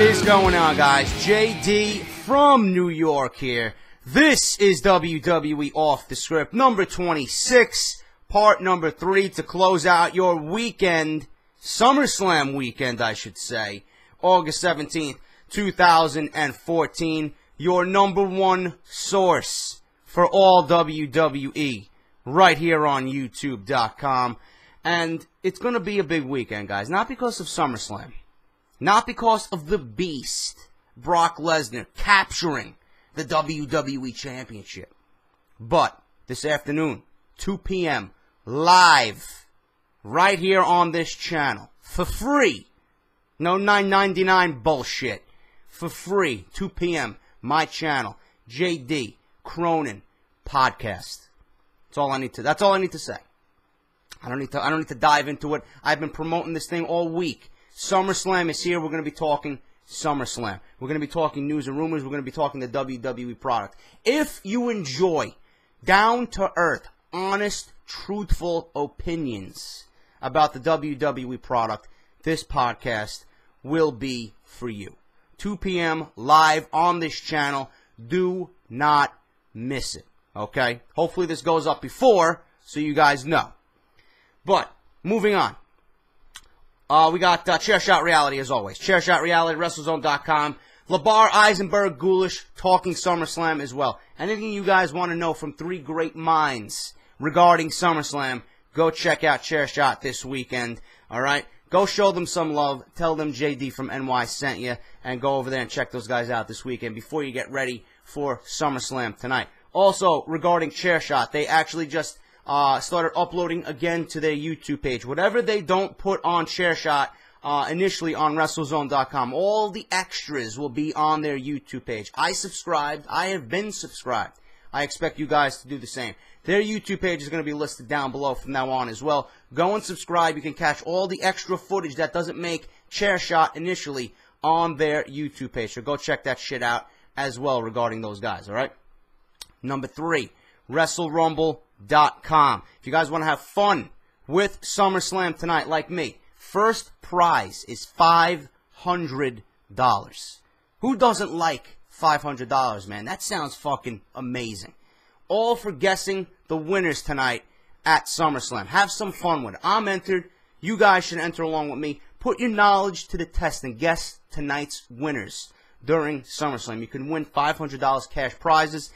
is going on, guys? JD from New York here. This is WWE Off The Script, number 26, part number 3 to close out your weekend, Summerslam weekend, I should say, August 17th, 2014, your number one source for all WWE, right here on YouTube.com. And it's going to be a big weekend, guys, not because of SummerSlam. Not because of the beast, Brock Lesnar, capturing the WWE Championship. But this afternoon, 2 p.m., live, right here on this channel, for free. No $9.99 bullshit. For free, 2 p.m., my channel, JD Cronin Podcast. That's all I need to say. I don't need to dive into it. I've been promoting this thing all week. SummerSlam is here. We're going to be talking SummerSlam. We're going to be talking news and rumors. We're going to be talking the WWE product. If you enjoy down-to-earth, honest, truthful opinions about the WWE product, this podcast will be for you. 2 p.m. live on this channel. Do not miss it, okay? Hopefully this goes up before so you guys know. But, moving on. We got Chairshot Reality, as always. Chairshot Reality, WrestleZone.com. Labar, Eisenberg, Ghoulish, talking SummerSlam as well. Anything you guys want to know from three great minds regarding SummerSlam, go check out Chairshot this weekend, alright? Go show them some love. Tell them JD from NY sent you, and go over there and check those guys out this weekend before you get ready for SummerSlam tonight. Also, regarding Chairshot, they actually just started uploading again to their YouTube page. Whatever they don't put on Chairshot initially on WrestleZone.com, all the extras will be on their YouTube page. I subscribed. I have been subscribed. I expect you guys to do the same. Their YouTube page is going to be listed down below from now on as well. Go and subscribe. You can catch all the extra footage that doesn't make Chairshot initially on their YouTube page. So go check that shit out as well regarding those guys, all right? Number 3, WrestleRumble.com. If you guys want to have fun with SummerSlam tonight, like me, first prize is $500. Who doesn't like $500, man? That sounds fucking amazing. All for guessing the winners tonight at SummerSlam. Have some fun with it. I'm entered. You guys should enter along with me. Put your knowledge to the test and guess tonight's winners during SummerSlam. You can win $500 cash prizes.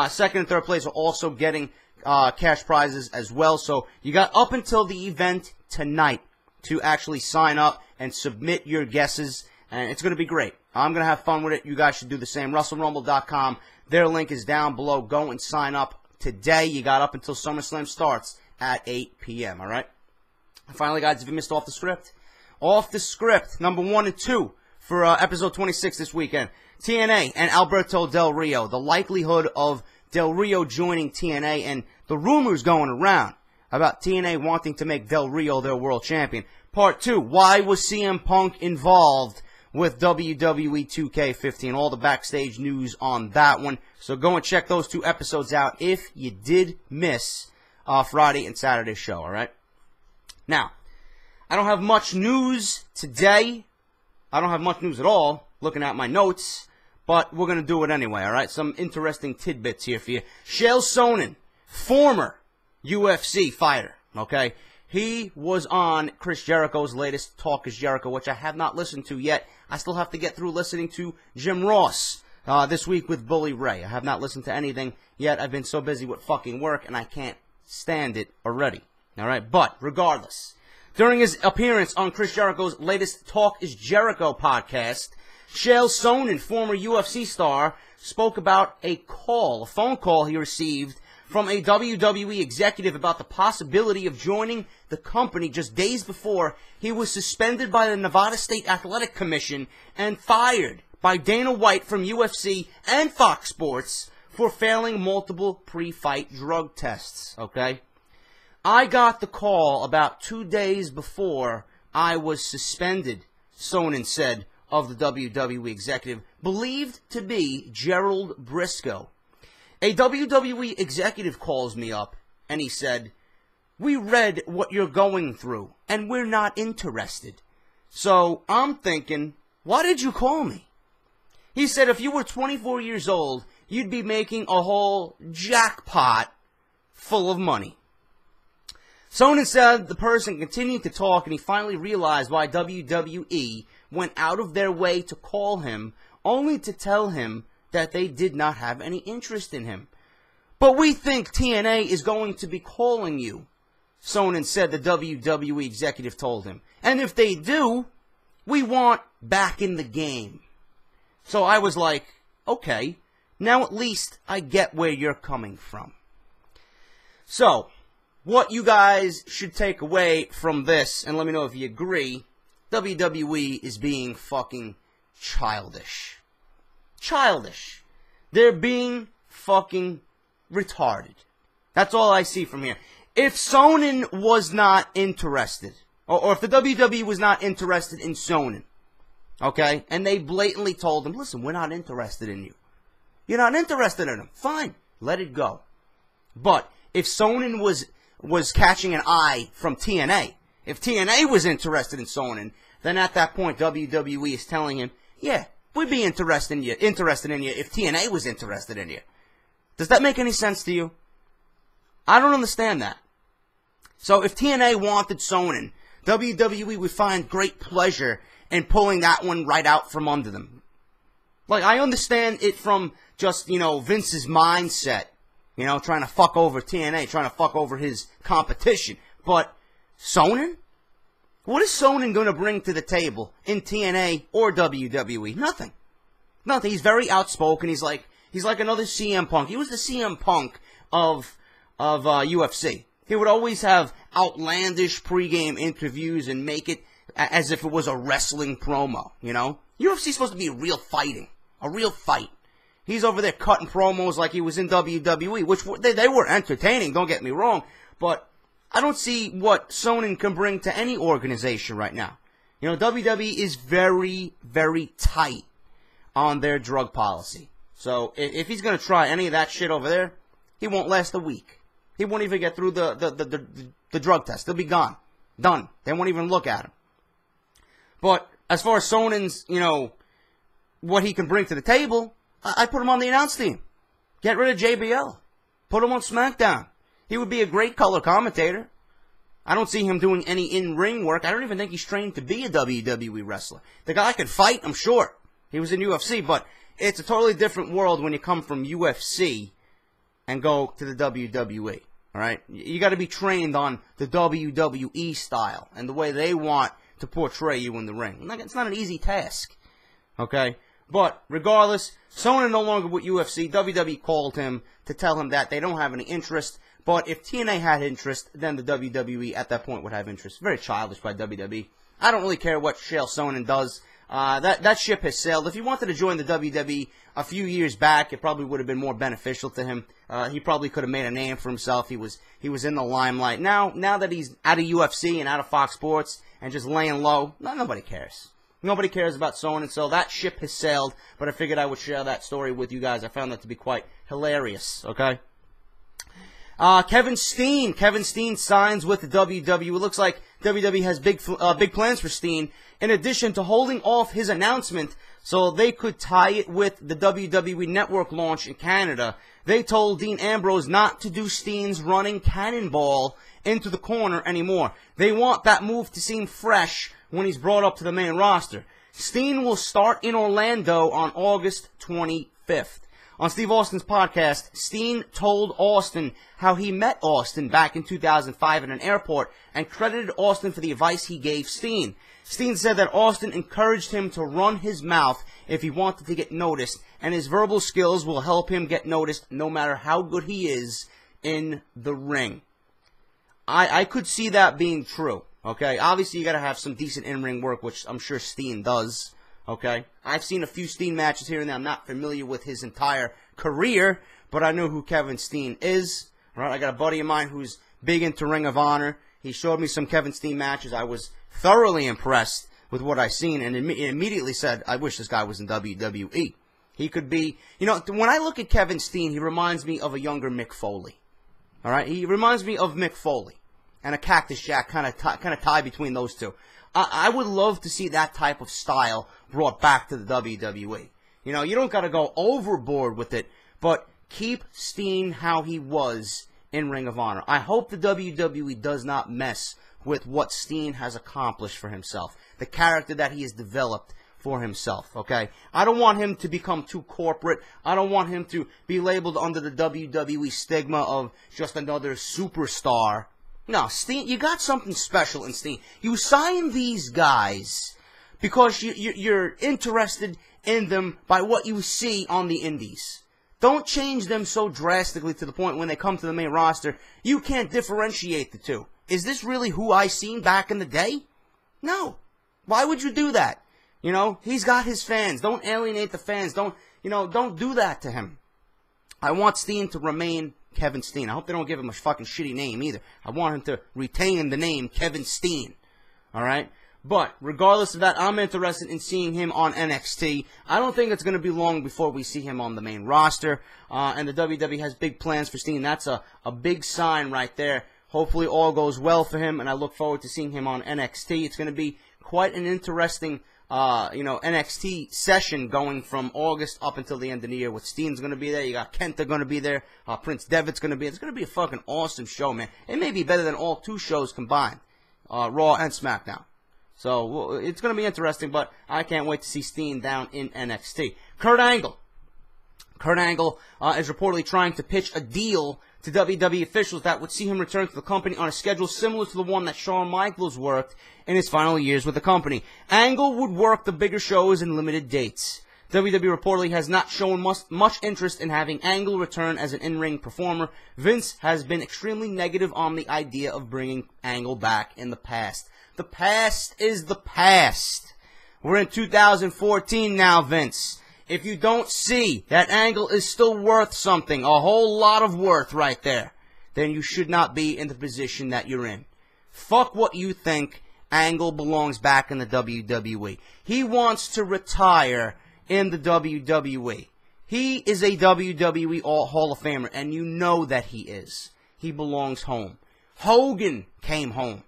Second and third place are also getting cash prizes as well. So you got up until the event tonight to actually sign up and submit your guesses, and it's going to be great. I'm going to have fun with it. You guys should do the same. WrestleRumble.com. Their link is down below. Go and sign up today. You got up until SummerSlam starts at 8 p.m., all right? And finally, guys, if you missed Off The Script, Off The Script, number 1 and 2 for episode 26 this weekend. TNA and Alberto Del Rio. The likelihood of Del Rio joining TNA and the rumors going around about TNA wanting to make Del Rio their world champion. Part 2, why was CM Punk involved with WWE 2K15? All the backstage news on that one. So go and check those 2 episodes out if you did miss Friday and Saturday's show, alright? Now, I don't have much news today. I don't have much news at all, looking at my notes. But we're going to do it anyway, alright? Some interesting tidbits here for you. Chael Sonnen, former UFC fighter, okay? He was on Chris Jericho's latest Talk is Jericho, which I have not listened to yet. I still have to get through listening to Jim Ross this week with Bully Ray. I have not listened to anything yet. I've been so busy with fucking work, and I can't stand it already, alright? But, regardless, during his appearance on Chris Jericho's latest Talk is Jericho podcast, Chael Sonnen, former UFC star, spoke about a phone call he received from a WWE executive about the possibility of joining the company just days before he was suspended by the Nevada State Athletic Commission and fired by Dana White from UFC and Fox Sports for failing multiple pre-fight drug tests, okay? I got the call about 2 days before I was suspended, Sonnen said, of the WWE executive, believed to be Gerald Briscoe. A WWE executive calls me up, and he said, "We read what you're going through, and we're not interested." So I'm thinking, why did you call me? He said if you were 24 years old, you'd be making a whole jackpot full of money. Sonnen said the person continued to talk, and he finally realized why WWE went out of their way to call him, only to tell him that they did not have any interest in him. But we think TNA is going to be calling you, Sonnen said the WWE executive told him. And if they do, we want back in the game. So I was like, okay, now at least I get where you're coming from. So, what you guys should take away from this, and let me know if you agree, WWE is being fucking childish. Childish. They're being fucking retarded. That's all I see from here. If Sonnen was not interested, or if the WWE was not interested in Sonnen, okay, and they blatantly told him, listen, we're not interested in you. You're not interested in him. Fine. Let it go. But if Sonnen was catching an eye from TNA, if TNA was interested in Sonnen, then at that point WWE is telling him, yeah, we'd be interested in you if TNA was interested in you. Does that make any sense to you? I don't understand that. So if TNA wanted Sonnen, WWE would find great pleasure in pulling that one right out from under them. Like, I understand it from just, Vince's mindset, trying to fuck over TNA, trying to fuck over his competition. But Sonnen? What is Sonnen going to bring to the table in TNA or WWE? Nothing. Nothing. He's very outspoken. He's like another CM Punk. He was the CM Punk of UFC. He would always have outlandish pregame interviews and make it as if it was a wrestling promo, UFC's supposed to be real fighting. A real fight. He's over there cutting promos like he was in WWE, which they were entertaining, don't get me wrong, but I don't see what Sonnen can bring to any organization right now. WWE is very, very tight on their drug policy. So if he's going to try any of that shit over there, he won't last a week. He won't even get through the drug test. He'll be gone. Done. They won't even look at him. But as far as Sonnen's, what he can bring to the table, I put him on the announce team. Get rid of JBL. Put him on SmackDown. He would be a great color commentator. I don't see him doing any in-ring work. I don't even think he's trained to be a WWE wrestler. The guy can fight, I'm sure. He was in UFC, but it's a totally different world when you come from UFC and go to the WWE. All right? You got to be trained on the WWE style and the way they want to portray you in the ring. It's not an easy task. Okay? But regardless, Sonnen no longer with UFC. WWE called him to tell him that they don't have any interest. But if TNA had interest, then the WWE at that point would have interest. Very childish by WWE. I don't really care what Chael Sonnen does. That ship has sailed. If he wanted to join the WWE a few years back, it probably would have been more beneficial to him. He probably could have made a name for himself. He was in the limelight. Now that he's out of UFC and out of Fox Sports and just laying low, nobody cares. Nobody cares about Sonnen, so that ship has sailed. But I figured I would share that story with you guys. I found that to be quite hilarious. Okay. Kevin Steen. Kevin Steen signs with the WWE. It looks like WWE has big plans for Steen. In addition to holding off his announcement so they could tie it with the WWE Network launch in Canada, they told Dean Ambrose not to do Steen's running cannonball into the corner anymore. They want that move to seem fresh when he's brought up to the main roster. Steen will start in Orlando on August 25th. On Steve Austin's podcast, Steen told Austin how he met Austin back in 2005 at an airport and credited Austin for the advice he gave Steen. Steen said that Austin encouraged him to run his mouth if he wanted to get noticed, and his verbal skills will help him get noticed no matter how good he is in the ring. I could see that being true, okay? Obviously, you got to have some decent in-ring work, which I'm sure Steen does. Okay, I've seen a few Steen matches here and there. I'm not familiar with his entire career, but I know who Kevin Steen is. All right, I got a buddy of mine who's big into Ring of Honor. He showed me some Kevin Steen matches. I was thoroughly impressed with what I've seen, and immediately said, I wish this guy was in WWE. He could be, when I look at Kevin Steen, he reminds me of a younger Mick Foley. All right, he reminds me of Mick Foley and a Cactus Jack kind of tie between those two. I would love to see that type of style brought back to the WWE. You know, you don't got to go overboard with it, but keep Steen how he was in Ring of Honor. I hope the WWE does not mess with what Steen has accomplished for himself, the character that he has developed for himself, okay? I don't want him to become too corporate. I don't want him to be labeled under the WWE stigma of just another superstar. No, Steen, you got something special in Steen. You sign these guys because you're interested in them by what you see on the indies. Don't change them so drastically to the point when they come to the main roster, you can't differentiate the two. Is this really who I seen back in the day? No. Why would you do that? You know, he's got his fans. Don't alienate the fans. Don't do that to him. I want Steen to remain Kevin Steen. I hope they don't give him a fucking shitty name either. I want him to retain the name Kevin Steen. All right? But regardless of that, I'm interested in seeing him on NXT. I don't think it's going to be long before we see him on the main roster. And the WWE has big plans for Steen. That's a big sign right there. Hopefully all goes well for him, and I look forward to seeing him on NXT. It's going to be quite an interesting NXT session going from August up until the end of the year. With Steen's going to be there. You got Kenta going to be there. Prince Devitt's going to be there. It's going to be a fucking awesome show, man. It may be better than all two shows combined, Raw and SmackDown. So it's going to be interesting, but I can't wait to see Steen down in NXT. Kurt Angle. Kurt Angle is reportedly trying to pitch a deal to WWE officials that would see him return to the company on a schedule similar to the one that Shawn Michaels worked in his final years with the company. Angle would work the bigger shows and limited dates. WWE reportedly has not shown much interest in having Angle return as an in-ring performer. Vince has been extremely negative on the idea of bringing Angle back in the past. The past is the past. We're in 2014 now, Vince. If you don't see that Angle is still worth something, a whole lot of worth right there, then you should not be in the position that you're in. Fuck what you think. Angle belongs back in the WWE. He wants to retire in the WWE. He is a WWE Hall of Famer, and you know that he is. He belongs home. Hogan came home.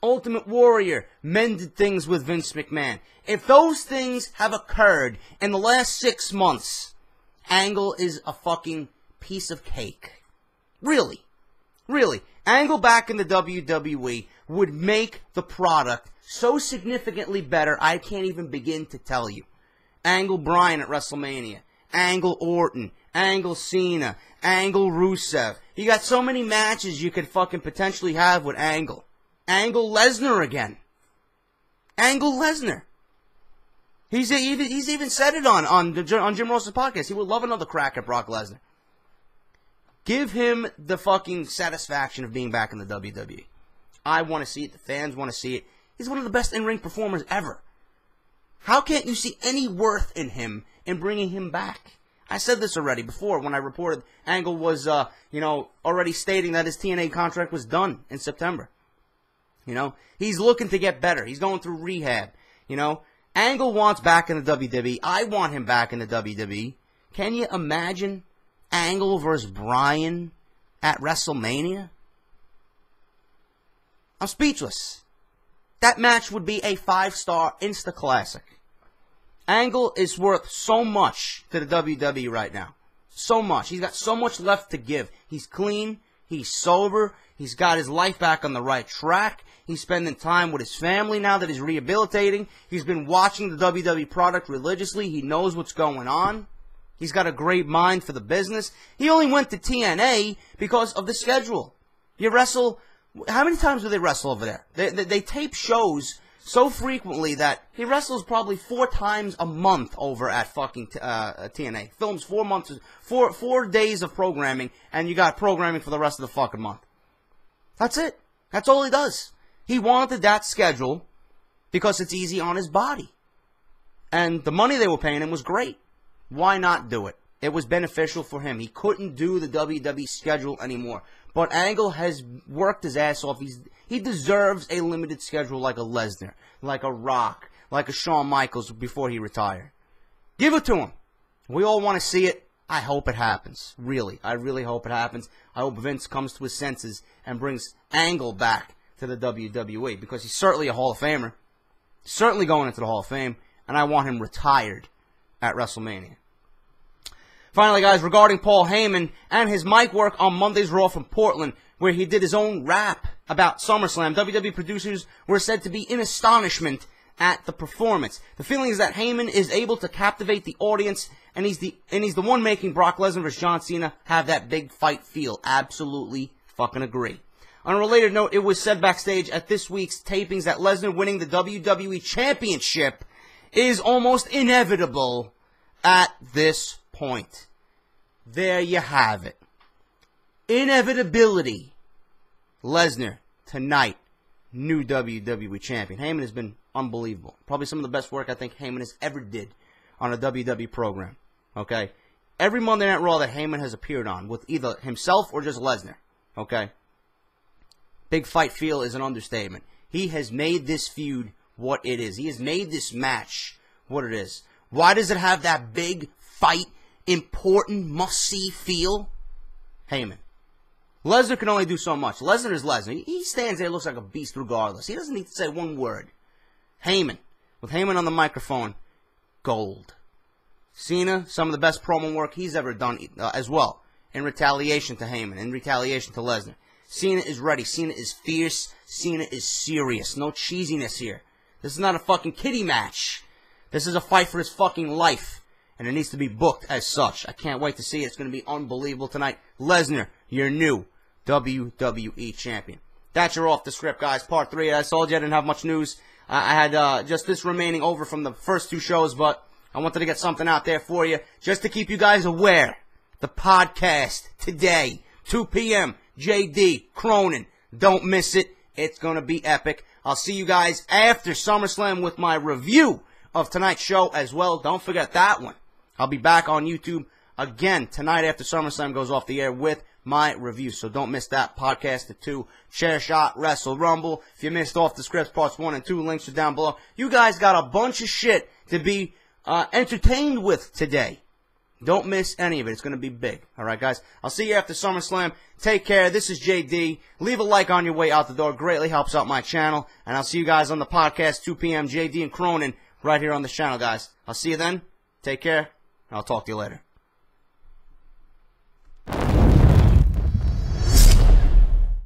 Ultimate Warrior mended things with Vince McMahon. If those things have occurred in the last 6 months, Angle is a fucking piece of cake. Really. Really. Angle back in the WWE would make the product so significantly better, I can't even begin to tell you. Angle Bryan at WrestleMania. Angle Orton. Angle Cena. Angle Rusev. You got so many matches you could fucking potentially have with Angle. Angle Lesnar again. Angle Lesnar. He's even said it on Jim Ross's podcast. He would love another crack at Brock Lesnar. Give him the fucking satisfaction of being back in the WWE. I want to see it. The fans want to see it. He's one of the best in-ring performers ever. How can't you see any worth in him in bringing him back? I said this already before when I reported Angle was, already stating that his TNA contract was done in September. You know, he's looking to get better. He's going through rehab. You know, Angle wants back in the WWE. I want him back in the WWE. Can you imagine Angle versus Bryan at WrestleMania? I'm speechless. That match would be a 5-star insta-classic. Angle is worth so much to the WWE right now. So much. He's got so much left to give. He's clean. He's sober. He's got his life back on the right track. He's spending time with his family now that he's rehabilitating. He's been watching the WWE product religiously. He knows what's going on. He's got a great mind for the business. He only went to TNA because of the schedule. You wrestle... How many times do they wrestle over there? They tape shows so frequently that he wrestles probably 4 times a month over at fucking TNA. Films 4 months, 4 days of programming, and you got programming for the rest of the fucking month. That's it. That's all he does. He wanted that schedule because it's easy on his body. And the money they were paying him was great. Why not do it? It was beneficial for him. He couldn't do the WWE schedule anymore. But Angle has worked his ass off. He deserves a limited schedule like a Lesnar, like a Rock, like a Shawn Michaels before he retired. Give it to him. We all want to see it. I hope it happens. Really. I really hope it happens. I hope Vince comes to his senses and brings Angle back to the WWE because he's certainly a Hall of Famer. certainly going into the Hall of Fame, and I want him retired at WrestleMania. Finally, guys, regarding Paul Heyman and his mic work on Monday's Raw from Portland, where he did his own rap about SummerSlam, WWE producers were said to be in astonishment at the performance. The feeling is that Heyman is able to captivate the audience, and he's the one making Brock Lesnar vs. John Cena have that big fight feel. Absolutely fucking agree. On a related note, it was said backstage at this week's tapings that Lesnar winning the WWE Championship is almost inevitable at this point. There you have it. Inevitability. Lesnar, tonight, new WWE Champion. Heyman has been unbelievable. Probably some of the best work I think Heyman has ever did on a WWE program. Okay? Every Monday Night Raw that Heyman has appeared on, with either himself or just Lesnar. Okay? Big fight feel is an understatement. He has made this feud what it is. He has made this match what it is. Why does it have that big fight, important, must-see feel? Heyman. Lesnar can only do so much. Lesnar is Lesnar. He stands there, looks like a beast regardless. He doesn't need to say one word. Heyman. With Heyman on the microphone, gold. Cena, some of the best promo work he's ever done as well. In retaliation to Heyman, in retaliation to Lesnar. Cena is ready. Cena is fierce. Cena is serious. No cheesiness here. This is not a fucking kiddie match. This is a fight for his fucking life. And it needs to be booked as such. I can't wait to see it. It's going to be unbelievable tonight. Lesnar, your new WWE Champion. That's your Off the Script, guys. Part 3. I told you I didn't have much news. I had just this remaining over from the first 2 shows, but I wanted to get something out there for you just to keep you guys aware. The podcast today, 2 p.m., JD, Cronin. Don't miss it. It's going to be epic. I'll see you guys after SummerSlam with my review of tonight's show as well. Don't forget that one. I'll be back on YouTube again tonight after SummerSlam goes off the air with my review. So don't miss that podcast at 2. Chair Shot, Wrestle Rumble. If you missed Off the Scripts parts 1 and 2, links are down below. You guys got a bunch of shit to be entertained with today. Don't miss any of it. It's going to be big. All right, guys? I'll see you after SummerSlam. Take care. This is JD. Leave a like on your way out the door. Greatly helps out my channel. And I'll see you guys on the podcast, 2 p.m. JD and Cronin, right here on this channel, guys. I'll see you then. Take care. I'll talk to you later.